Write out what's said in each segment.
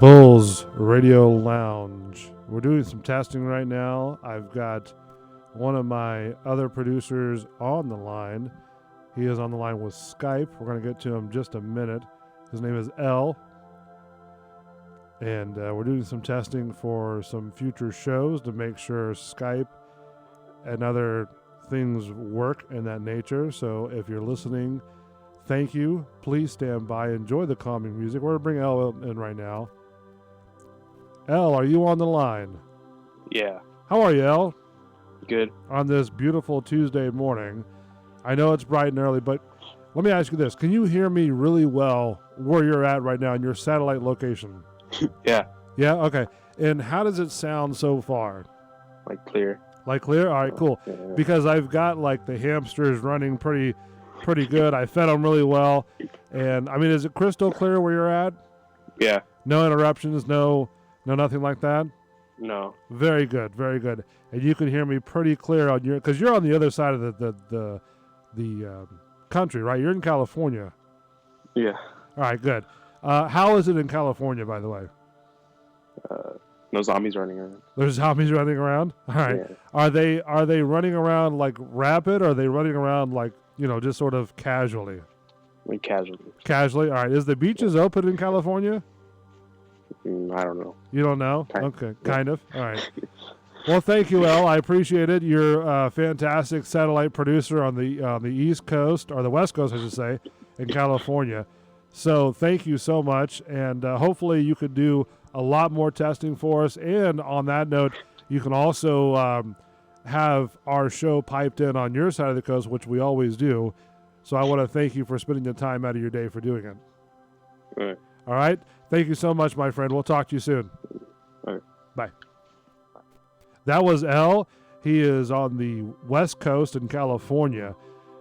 Bulls Radio Lounge. We're doing some testing right now. I've got one of my other producers on the line. He is on the line with Skype. We're going to get to him in just a minute. His name is L. And we're doing some testing for some future shows to make sure Skype and other things work in that nature. So if you're listening, thank you. Please stand by. Enjoy the calming music. We're going to bring L in right now. L, are you on the line? Yeah. How are you, L? Good. On this beautiful Tuesday morning. I know it's bright and early, but let me ask you this. Can you hear me really well where you're at right now in your satellite location? Yeah. Yeah? Okay. And how does it sound so far? Like clear. Like clear? All right, cool. Yeah. Because I've got like the hamsters running pretty good. I fed them really well. And I mean, is it crystal clear where you're at? Yeah. No interruptions, no nothing like that? No. Very good, very good. And you can hear me pretty clear on your, because you're on the other side of the country, right? You're in California. Yeah. All right, good. How is it in California, by the way? No zombies running around. There's zombies running around? All right. Yeah. Are they running around like rapid, or are they running around like, just sort of casually? Like casually. Casually? All right. Is the beaches open in California? I don't know. You don't know? Okay, kind Yeah. of. All right. Well, thank you, El. I appreciate it. You're a fantastic satellite producer on the East Coast, or the West Coast, I should say, in California. So thank you so much, and hopefully you could do a lot more testing for us. And on that note, you can also have our show piped in on your side of the coast, which we always do. So I want to thank you for spending the time out of your day for doing it. All right. All right? Thank you so much, my friend. We'll talk to you soon. All right. Bye. That was L. He is on the West Coast in California,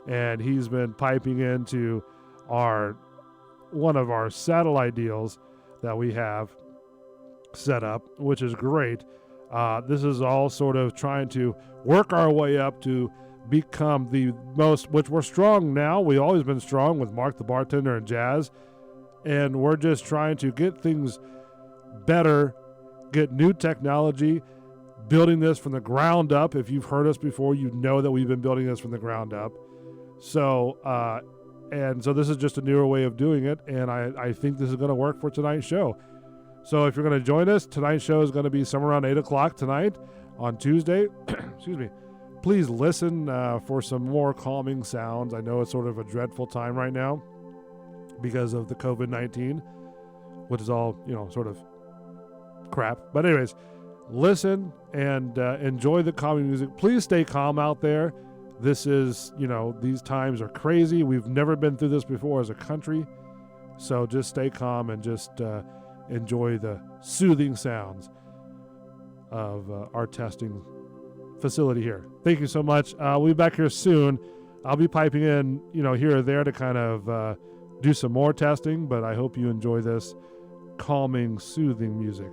and he's been piping into one of our satellite deals that we have set up, which is great. This is all sort of trying to work our way up to become the most, which we're strong now. We've always been strong with Mark the Bartender and Jazz, and we're just trying to get things better, get new technology, building this from the ground up. If you've heard us before, you know that we've been building this from the ground up. So, so this is just a newer way of doing it, and I think this is going to work for tonight's show. So if you're going to join us, tonight's show is going to be somewhere around 8 o'clock tonight on Tuesday. Excuse me. Please listen for some more calming sounds. I know it's sort of a dreadful time right now because of the COVID-19, which is all, sort of crap. But anyways, listen and enjoy the calming music. Please stay calm out there. This is, these times are crazy. We've never been through this before as a country. So just stay calm and just enjoy the soothing sounds of our testing facility here. Thank you so much. We'll be back here soon. I'll be piping in, here or there to kind of do some more testing, but I hope you enjoy this calming, soothing music.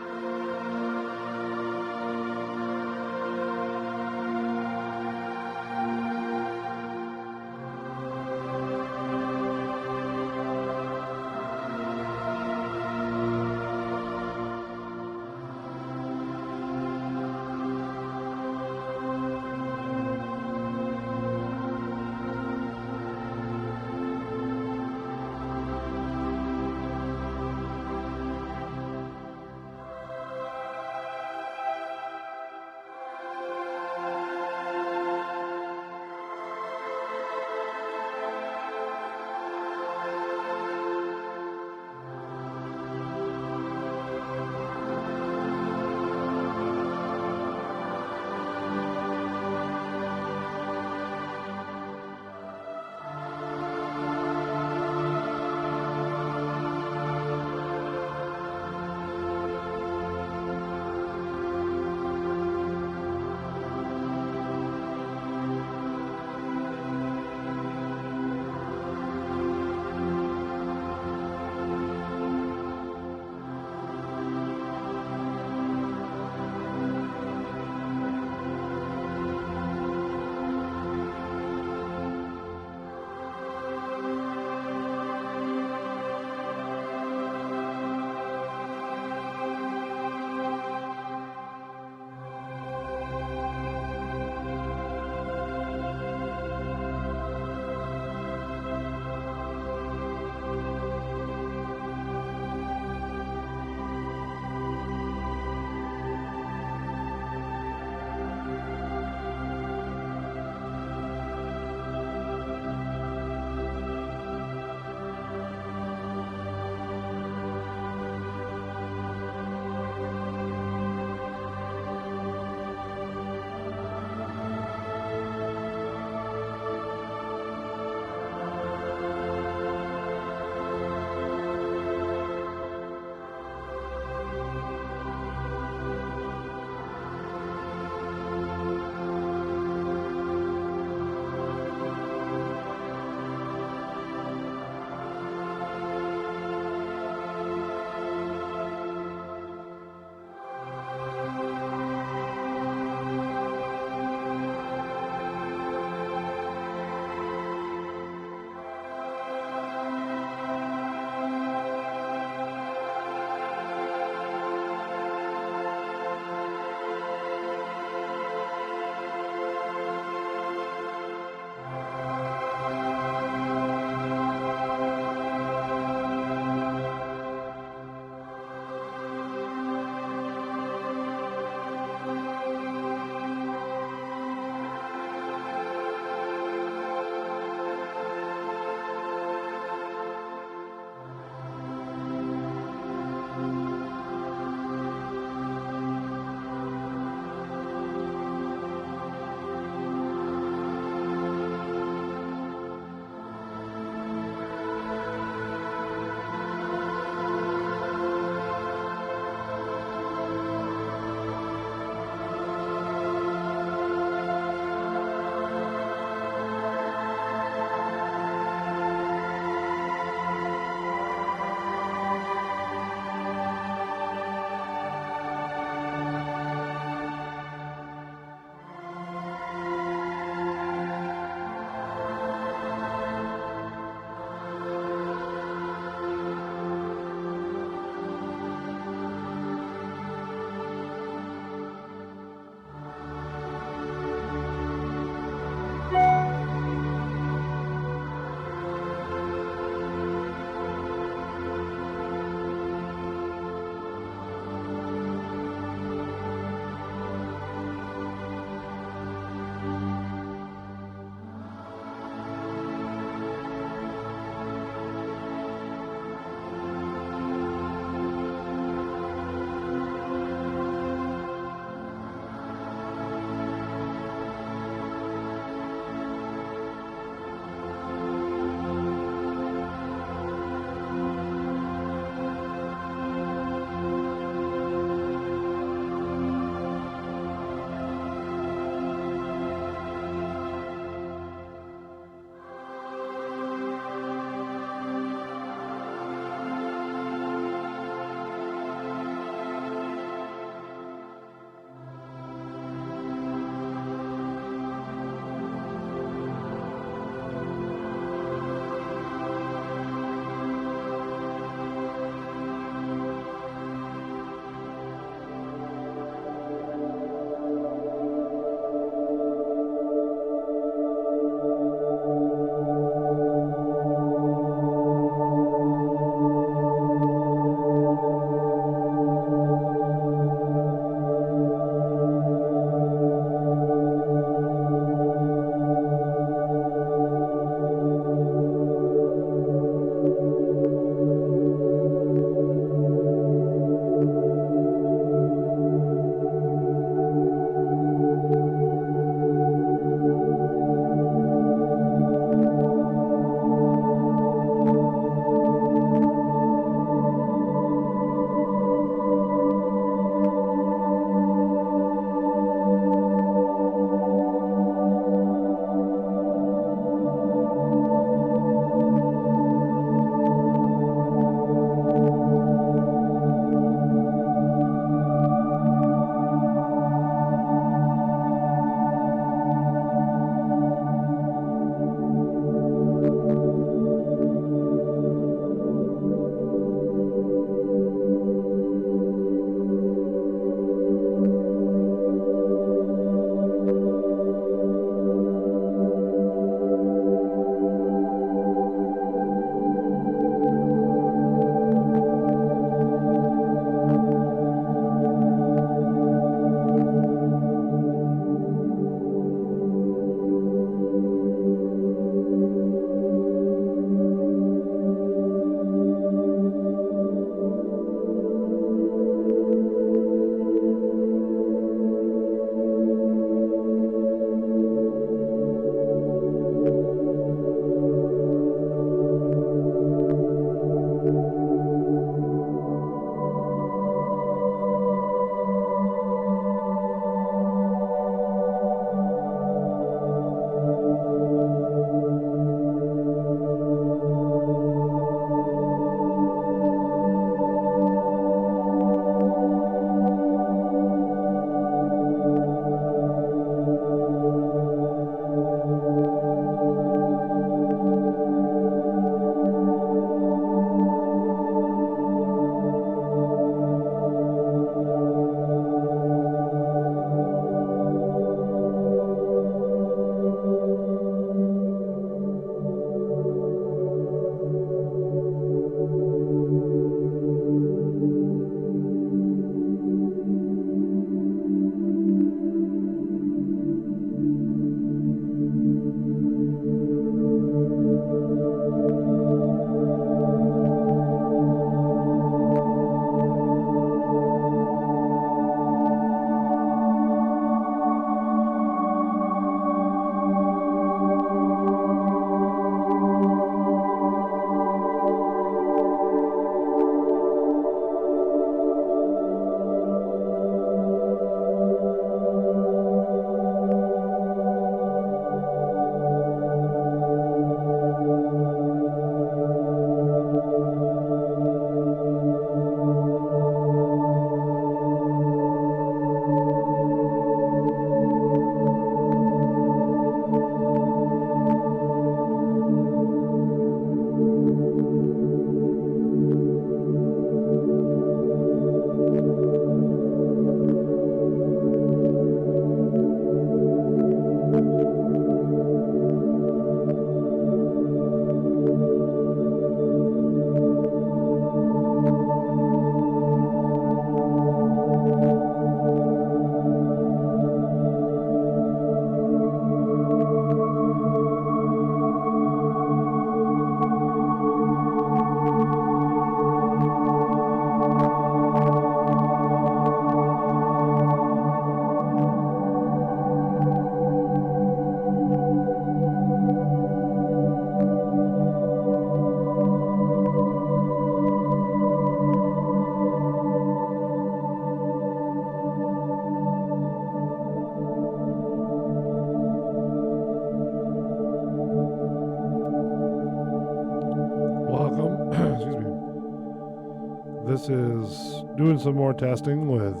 This is doing some more testing with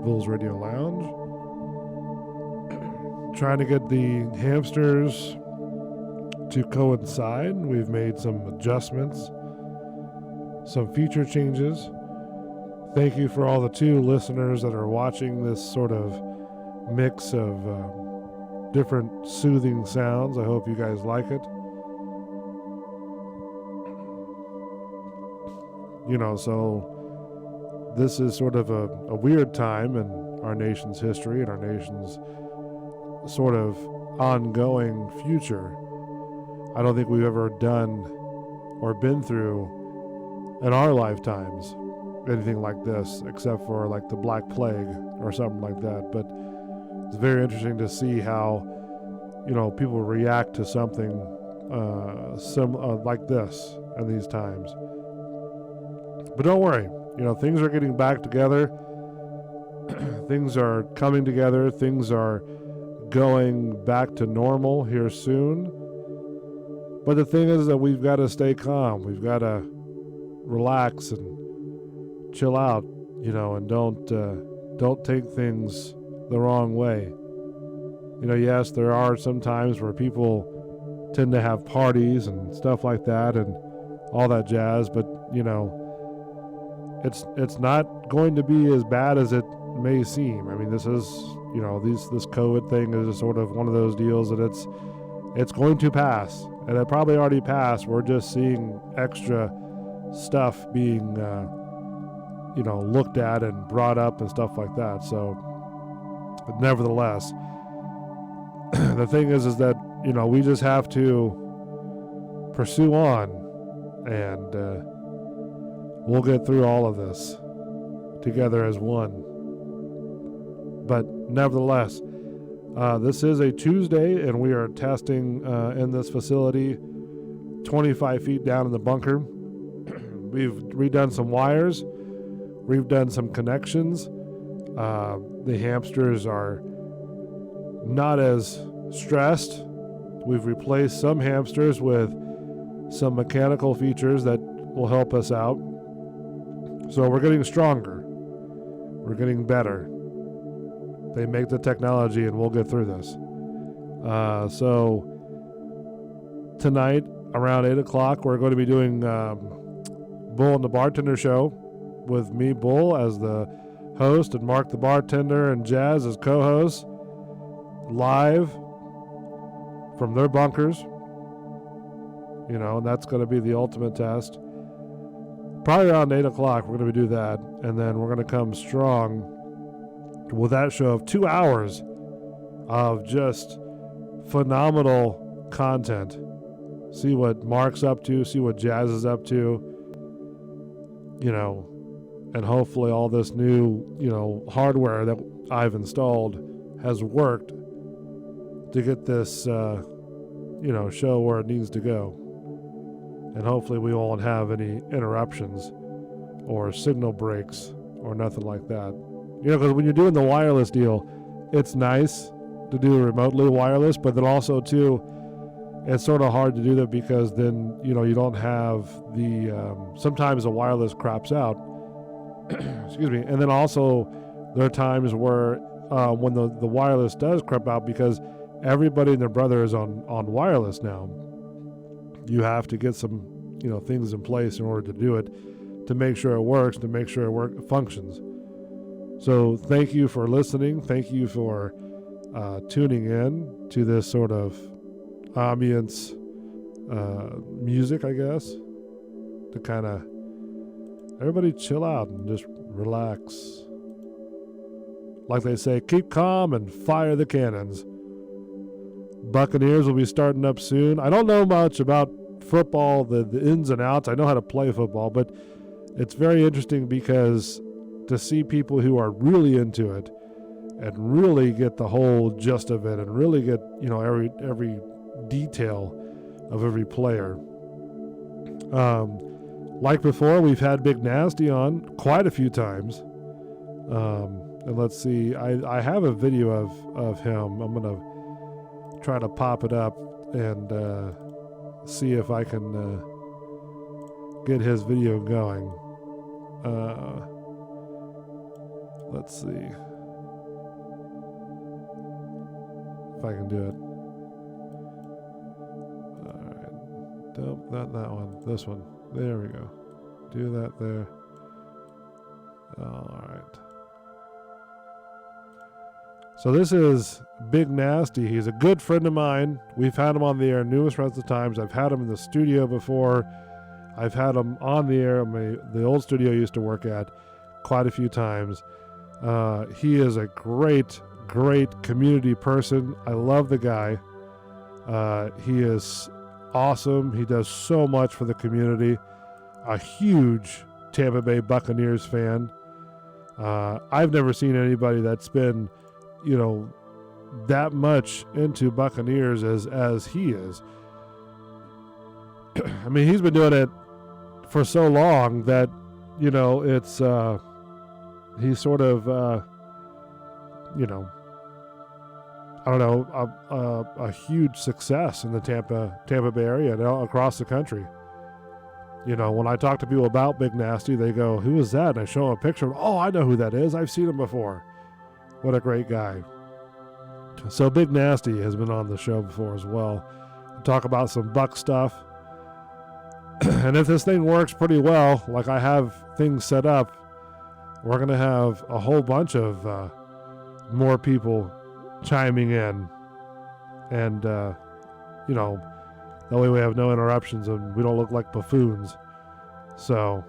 Bill's Radio Lounge. Trying to get the hamsters to coincide. We've made some adjustments, some feature changes. Thank you for all the 2 listeners that are watching this sort of mix of different soothing sounds. I hope you guys like it. So this is sort of a weird time in our nation's history and our nation's sort of ongoing future. I don't think we've ever done or been through in our lifetimes anything like this, except for like the Black Plague or something like that. But it's very interesting to see how, people react to something like this in these times. But don't worry, things are getting back together. Things are coming together. Things are going back to normal here soon. But the thing is that we've got to stay calm. We've got to relax and chill out, and don't take things the wrong way. Yes, there are some times where people tend to have parties and stuff like that and all that jazz, but it's not going to be as bad as it may seem. I mean, this is, this COVID thing is sort of one of those deals that it's going to pass, and it probably already passed. We're just seeing extra stuff being, looked at and brought up and stuff like that. So, but nevertheless, the thing is that, we just have to pursue on, and we'll get through all of this together as one. But nevertheless, this is a Tuesday, and we are testing in this facility 25 feet down in the bunker. We've redone some wires. We've done some connections. The hamsters are not as stressed. We've replaced some hamsters with some mechanical features that will help us out. So we're getting stronger. We're getting better. They make the technology, and we'll get through this. So tonight around 8 o'clock, we're going to be doing Bull and the Bartender Show with me, Bull, as the host, and Mark the bartender, and Jazz as co-hosts, live from their bunkers. And that's going to be the ultimate test. Probably around 8 o'clock, we're going to do that, and then we're going to come strong with that show of 2 hours of just phenomenal content. See what Mark's up to, see what Jazz is up to, and hopefully all this new, hardware that I've installed has worked to get this, show where it needs to go. And hopefully we won't have any interruptions or signal breaks or nothing like that. Because when you're doing the wireless deal, it's nice to do remotely wireless, but then also, too, it's sort of hard to do that because then, you don't have the, sometimes the wireless craps out. Excuse me. And then also there are times where when the wireless does crap out, because everybody and their brother is on wireless now, you have to get some, things in place in order to do it, to make sure it works, to make sure it functions. So thank you for listening. Thank you for tuning in to this sort of ambience music, I guess, to kind of everybody chill out and just relax. Like they say, keep calm and fire the cannons. Buccaneers will be starting up soon. I don't know much about football, the ins and outs. I know how to play football, but it's very interesting because to see people who are really into it and really get the whole gist of it and really get, every detail of every player. Like before, we've had Big Nasty on quite a few times. And let's see, I have a video of him. I'm going to try to pop it up and see if I can get his video going. Let's see if I can do it. All right. Nope, not that one. This one. There we go. Do that there. All right. So this is Big Nasty. He's a good friend of mine. We've had him on the air numerous rounds of times. I've had him in the studio before. I've had him on the air at the old studio I used to work at quite a few times. He is a great, great community person. I love the guy. He is awesome. He does so much for the community. A huge Tampa Bay Buccaneers fan. I've never seen anybody that's been, that much into Buccaneers as he is. I mean, he's been doing it for so long that, it's, he's sort of, I don't know, a huge success in the Tampa Bay area and across the country. When I talk to people about Big Nasty, they go, "Who is that?" And I show them a picture. Oh, I know who that is. I've seen him before. What a great guy. So Big Nasty has been on the show before as well. We talk about some Buck stuff. And if this thing works pretty well, like I have things set up, we're going to have a whole bunch of more people chiming in. And, that way we have no interruptions and we don't look like buffoons. So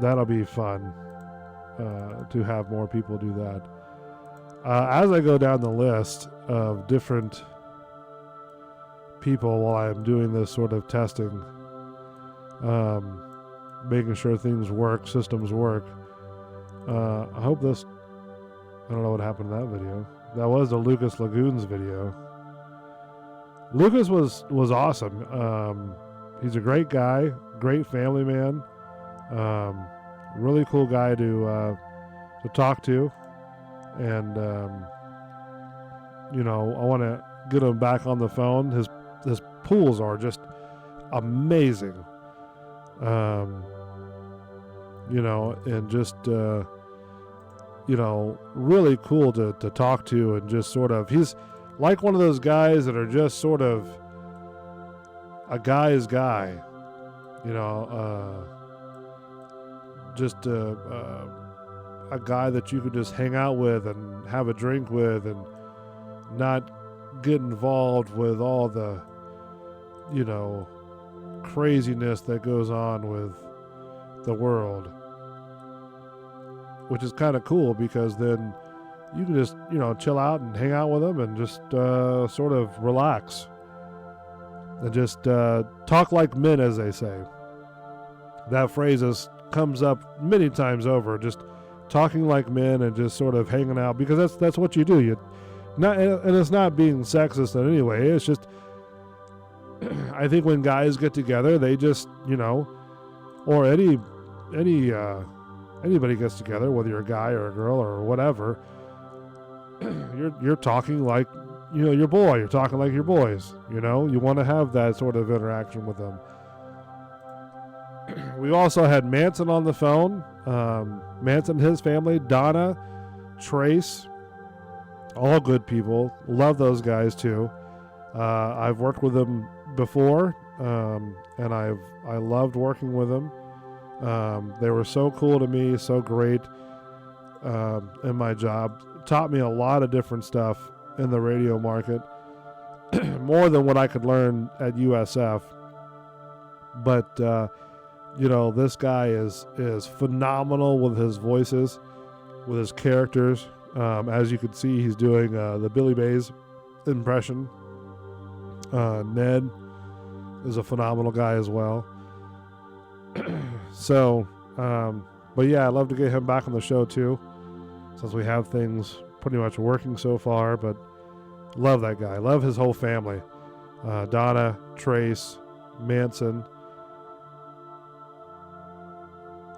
that'll be fun to have more people do that. As I go down the list of different people while I'm doing this sort of testing, making sure things work, systems work, I hope this, I don't know what happened to that video. That was the Lucas Lagoons video. Lucas was awesome. He's a great guy, great family man, really cool guy to talk to. And, I want to get him back on the phone. His pools are just amazing. And just, really cool to talk to, and just sort of, he's like one of those guys that are just sort of a guy's guy, just a guy that you could just hang out with and have a drink with and not get involved with all the, craziness that goes on with the world, which is kind of cool because then you can just, chill out and hang out with them and just sort of relax and just talk like men, as they say. That phrase comes up many times over, just talking like men and just sort of hanging out, because that's what you do. And it's not being sexist in any way. It's just, I think when guys get together, they just, or anybody gets together, whether you're a guy or a girl or whatever, you're talking like, your boy. You're talking like your boys. You want to have that sort of interaction with them. We also had Manson on the phone. Manson and his family, Donna, Trace, all good people. Love those guys too. I've worked with them before, and I loved working with them. They were so cool to me, so great in my job. Taught me a lot of different stuff in the radio market, more than what I could learn at USF. But this guy is phenomenal with his voices, with his characters. As you can see, he's doing the Billy Mays impression. Ned is a phenomenal guy as well. So, but yeah, I'd love to get him back on the show too, since we have things pretty much working so far. But love that guy. Love his whole family. Donna, Trace, Manson.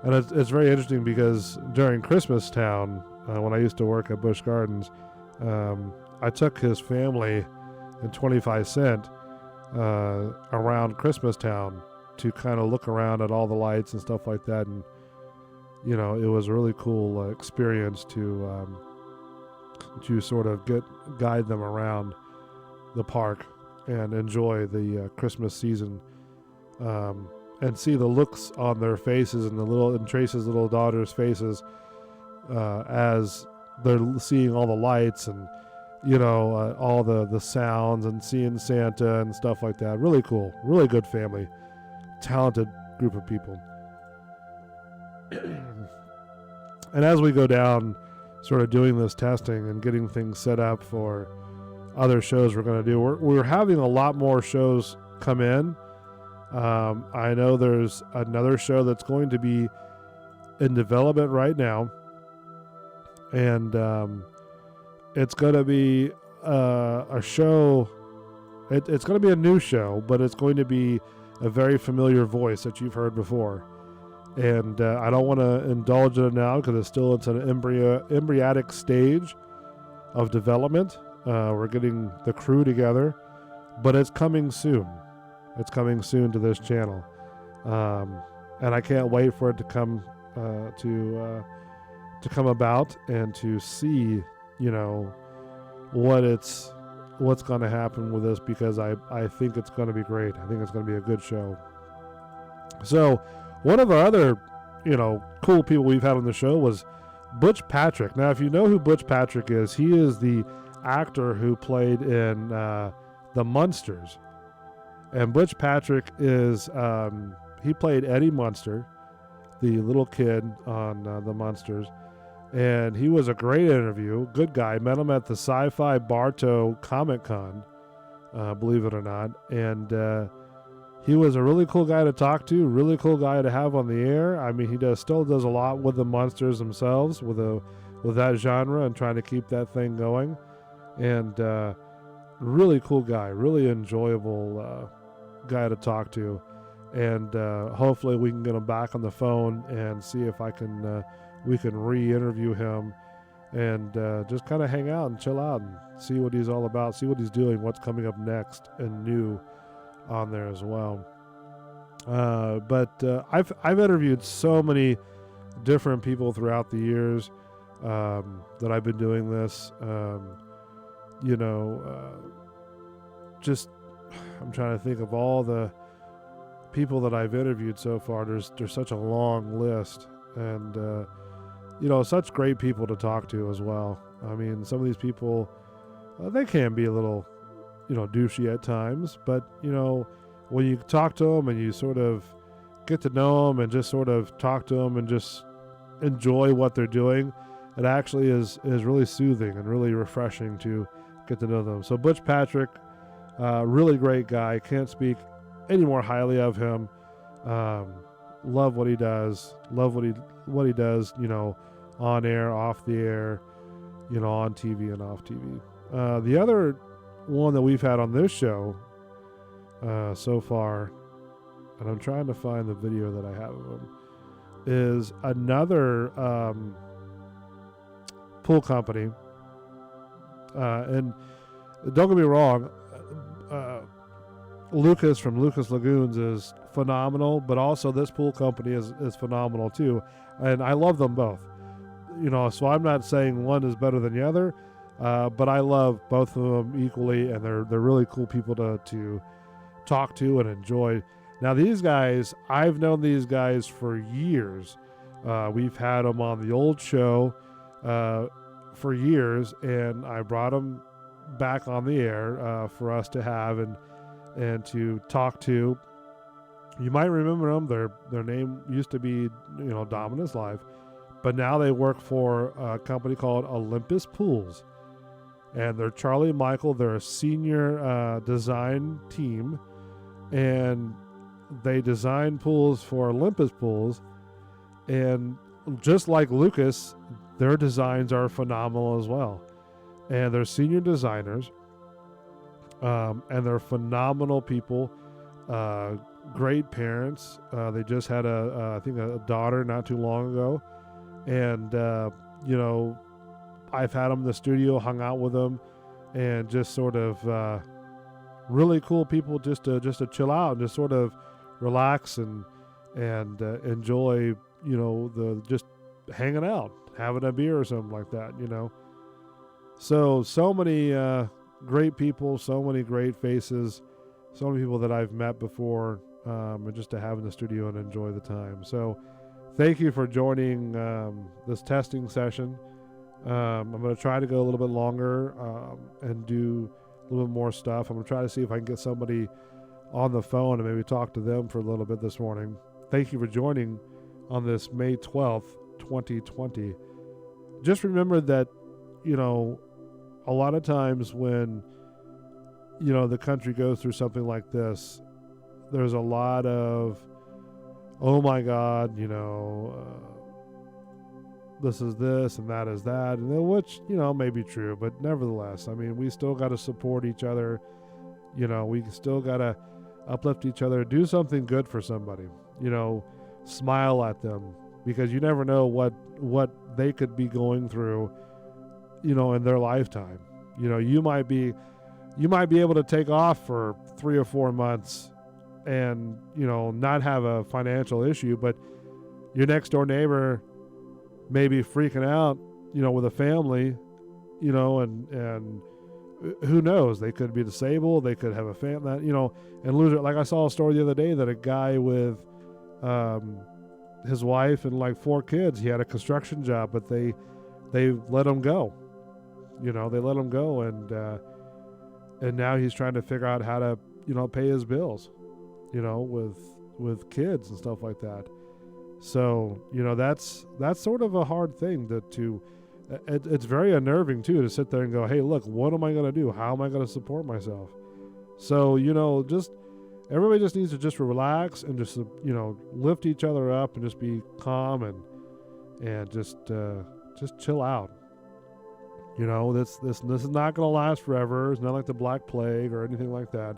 And it's very interesting because during Christmas Town, when I used to work at Busch Gardens, I took his family in 25 Cent around Christmas Town to kind of look around at all the lights and stuff like that. And, it was a really cool experience to sort of guide them around the park and enjoy the Christmas season, and see the looks on their faces and Trace's little daughter's faces as they're seeing all the lights and all the sounds and seeing Santa and stuff like that. Really cool, really good family, talented group of people. And as we go down sort of doing this testing and getting things set up for other shows we're going to do, we're having a lot more shows come in. I know there's another show that's going to be in development right now, and it's going to be a show. It's going to be a new show, but it's going to be a very familiar voice that you've heard before. And I don't want to indulge in it now because it's an embryonic stage of development. We're getting the crew together, but it's coming soon. It's coming soon to this channel, and I can't wait for it to come to come about and to see, what's going to happen with this, because I think it's going to be great. I think it's going to be a good show. So one of our other, cool people we've had on the show was Butch Patrick. Now, if you know who Butch Patrick is, he is the actor who played in The Munsters. And Butch Patrick is, he played Eddie Munster, the little kid on The Munsters. And he was a great interview. Good guy. Met him at the Sci-Fi Bartow Comic Con, believe it or not. And he was a really cool guy to talk to, really cool guy to have on the air. I mean, he still does a lot with the monsters themselves, with that genre, and trying to keep that thing going. And really cool guy, really enjoyable guy to talk to. And hopefully we can get him back on the phone and see if we can re-interview him and just kind of hang out and chill out and see what he's all about, see what he's doing, what's coming up next and new on there as well. But I've interviewed so many different people throughout the years that I've been doing this. Just I'm trying to think of all the people that I've interviewed so far. There's such a long list, and such great people to talk to as well. I mean, some of these people, they can be a little douchey at times, but when you talk to them and you sort of get to know them and just sort of talk to them and just enjoy what they're doing, it actually is really soothing and really refreshing to get to know them. So Butch Patrick, really great guy. Can't speak any more highly of him. Love what he does. Love what he does, on air, off the air, on TV and off TV. The other one that we've had on this show so far, and I'm trying to find the video that I have of him, is another pool company. And don't get me wrong, Lucas from Lucas Lagoons is phenomenal, but also this pool company is phenomenal too. And I love them both. So I'm not saying one is better than the other. But I love both of them equally, and they're really cool people to talk to and enjoy. Now, these guys, I've known these guys for years. We've had them on the old show for years, and I brought them back on the air for us to have and to talk to. You might remember them. Their name used to be Dominus Live, but now they work for a company called Olympus Pools. And they're Charlie and Michael. They're a senior design team, and they design pools for Olympus Pools. And just like Lucas, their designs are phenomenal as well. And they're senior designers, and they're phenomenal people. Great parents. They just had I think a daughter not too long ago, and I've had them in the studio, hung out with them, and just sort of really cool people just to chill out and just sort of relax and enjoy, the just hanging out, having a beer or something like that, you know. So many great people, so many great faces, so many people that I've met before, and just to have in the studio and enjoy the time. So thank you for joining this testing session. I'm going to try to go a little bit longer and do a little bit more stuff. I'm going to try to see if I can get somebody on the phone and maybe talk to them for a little bit this morning. Thank you for joining on this May 12th, 2020. Just remember that, you know, a lot of times when, you know, the country goes through something like this, there's a lot of, oh my God, you know, this is this and that is that, and which, you know, may be true, but nevertheless, I mean, we still got to support each other. You know, we still got to uplift each other, do something good for somebody, you know, smile at them, because you never know what they could be going through, you know, in their lifetime. You know, you might be able to take off for 3 or 4 months and, you know, not have a financial issue, but your next door neighbor may be freaking out, you know, with a family, you know, and who knows, they could be disabled, they could have a family, you know, and lose it. Like I saw a story the other day that a guy with his wife and like 4 kids, he had a construction job, but they let him go. You know, they let him go, and now he's trying to figure out how to, you know, pay his bills, you know, with kids and stuff like that. So, you know, that's sort of a hard thing it's very unnerving too, to sit there and go, hey, look, what am I going to do? How am I going to support myself? So, you know, everybody just needs to just relax and just, you know, lift each other up and just be calm and just chill out. You know, this is not going to last forever. It's not like the Black Plague or anything like that.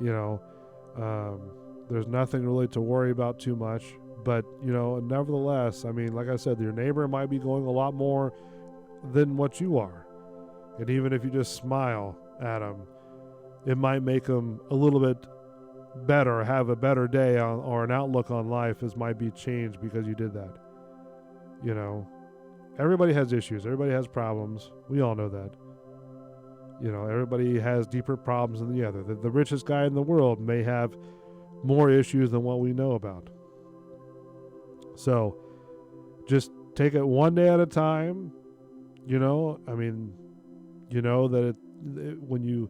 You know, there's nothing really to worry about too much. But, you know, nevertheless, I mean, like I said, your neighbor might be going a lot more than what you are. And even if you just smile at them, it might make them a little bit better, have a better day or an outlook on life might be changed because you did that. You know, everybody has issues. Everybody has problems. We all know that. You know, everybody has deeper problems than the other. The richest guy in the world may have more issues than what we know about. So just take it one day at a time. You know, I mean, you know that when you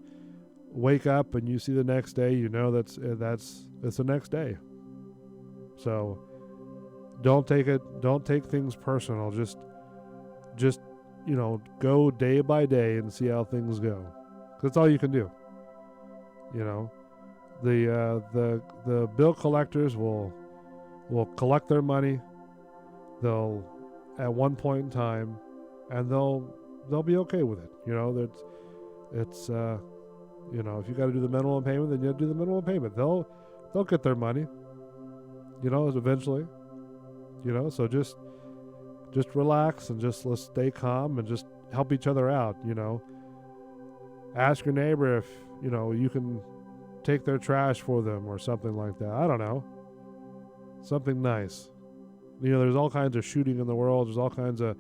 wake up and you see the next day, you know it's the next day. So don't take things personal. Just you know, go day by day and see how things go. That's all you can do. You know, the bill collectors will collect their money. They'll at one point in time, and they'll be okay with it. You know, it's you know, if you got to do the minimum payment, then you do the minimum payment. They'll get their money. You know, eventually. You know, so just relax and let's stay calm and just help each other out. You know, ask your neighbor if, you know, you can take their trash for them or something like that. I don't know, something nice. You know, there's all kinds of shooting in the world. There's all kinds of,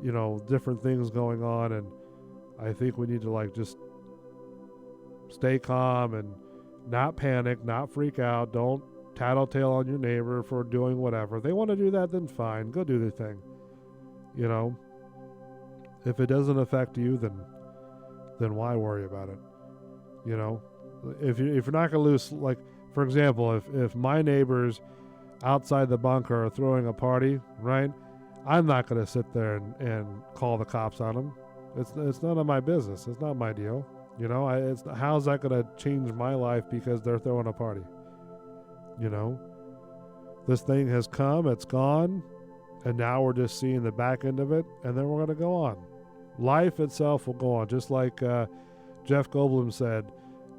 you know, different things going on, and I think we need to like just stay calm and not panic, not freak out. Don't tattletale on your neighbor for doing whatever. If they want to do that, then fine, go do their thing. You know, if it doesn't affect you, then why worry about it? You know, if you're not gonna lose, like for example, if my neighbors outside the bunker are throwing a party, right? I'm not going to sit there and call the cops on them. It's none of my business. It's not my deal. You know, how's that going to change my life because they're throwing a party? You know, this thing has come, it's gone, and now we're just seeing the back end of it, and then we're going to go on. Life itself will go on, just like Jeff Goldblum said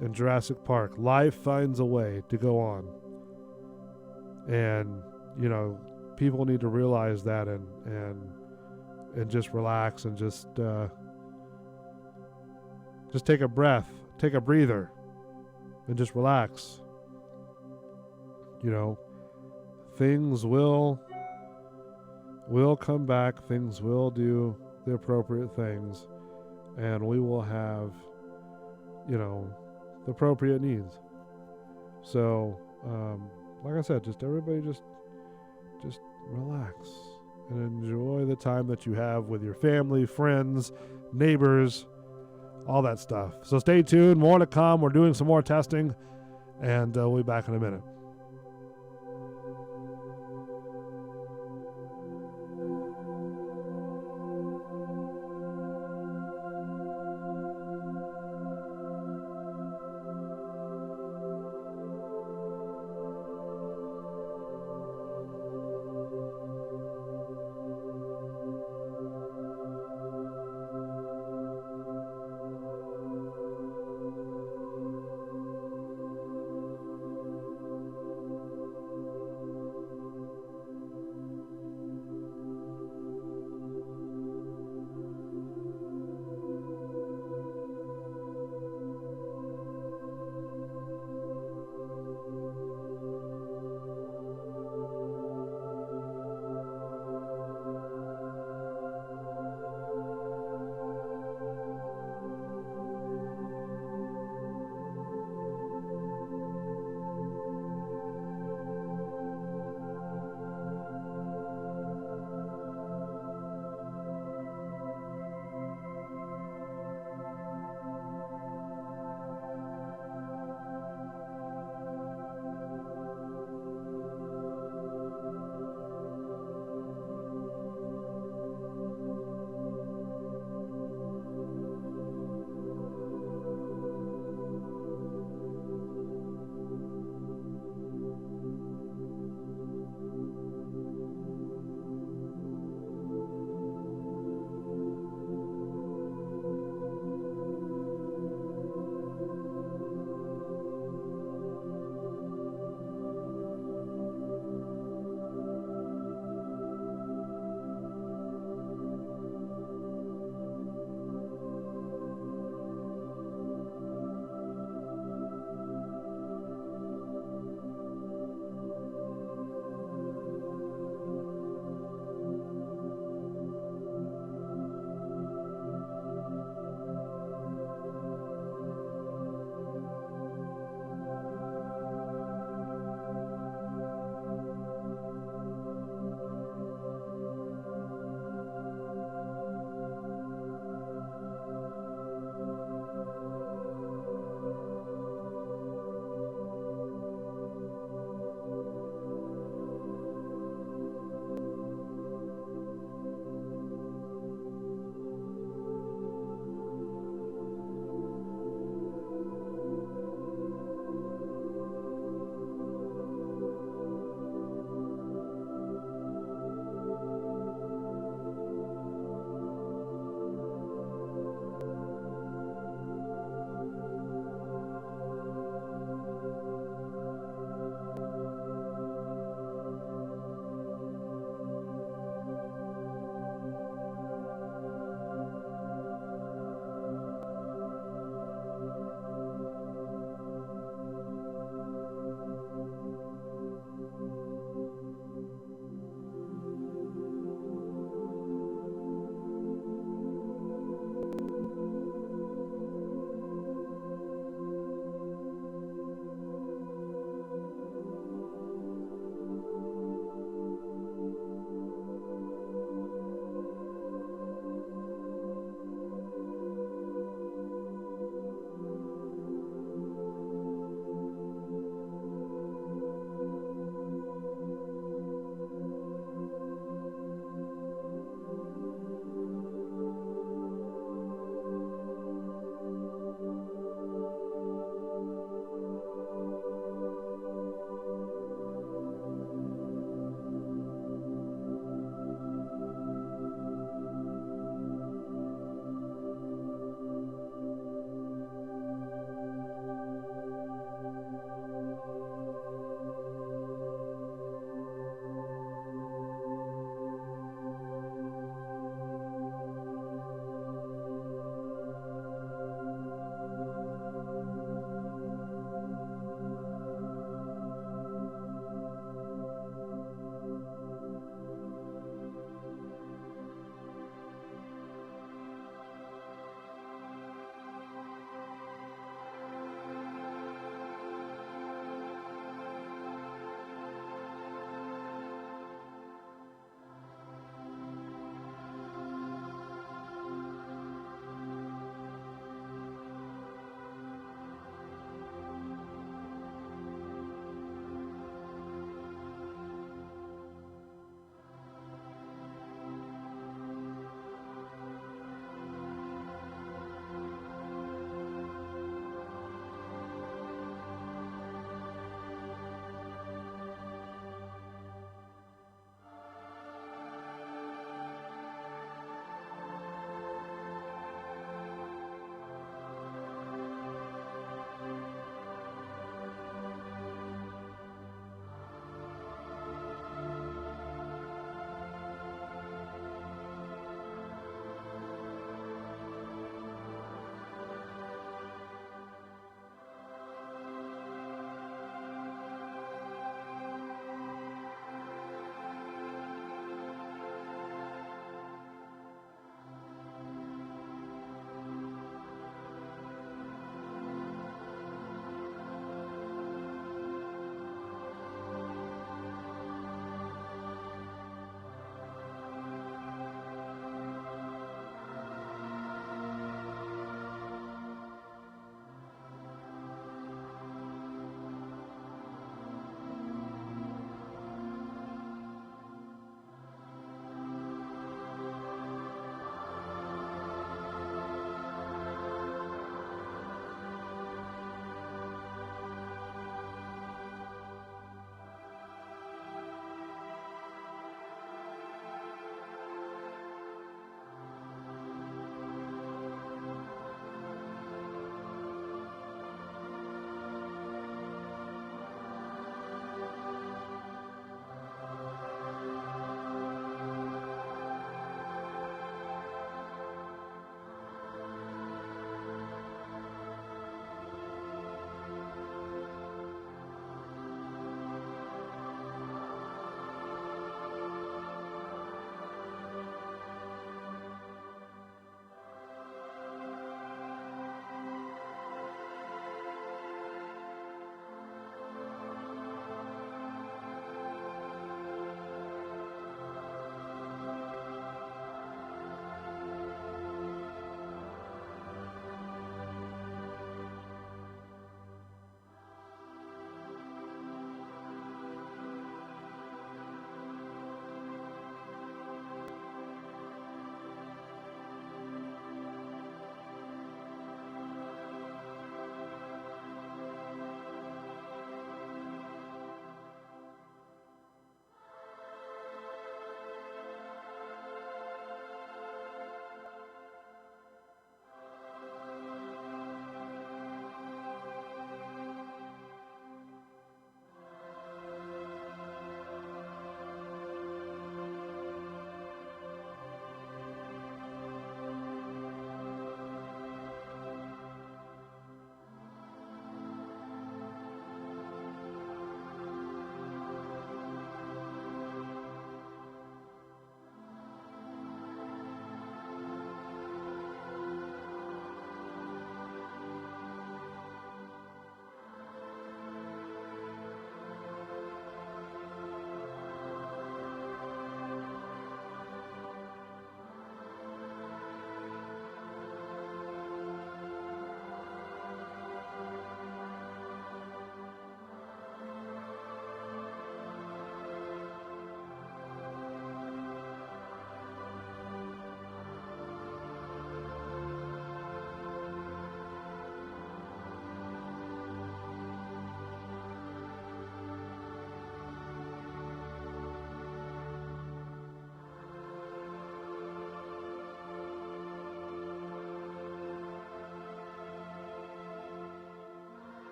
in Jurassic Park. Life finds a way to go on. And, you know, people need to realize that and just relax and just take a breath, take a breather, and just relax. You know, things will will come back. Things will do the appropriate things, and we will have, the appropriate needs. So, like I said, just everybody just relax and enjoy the time that you have with your family, friends, neighbors, all that stuff. So stay tuned. More to come. We're doing some more testing, and we'll be back in a minute.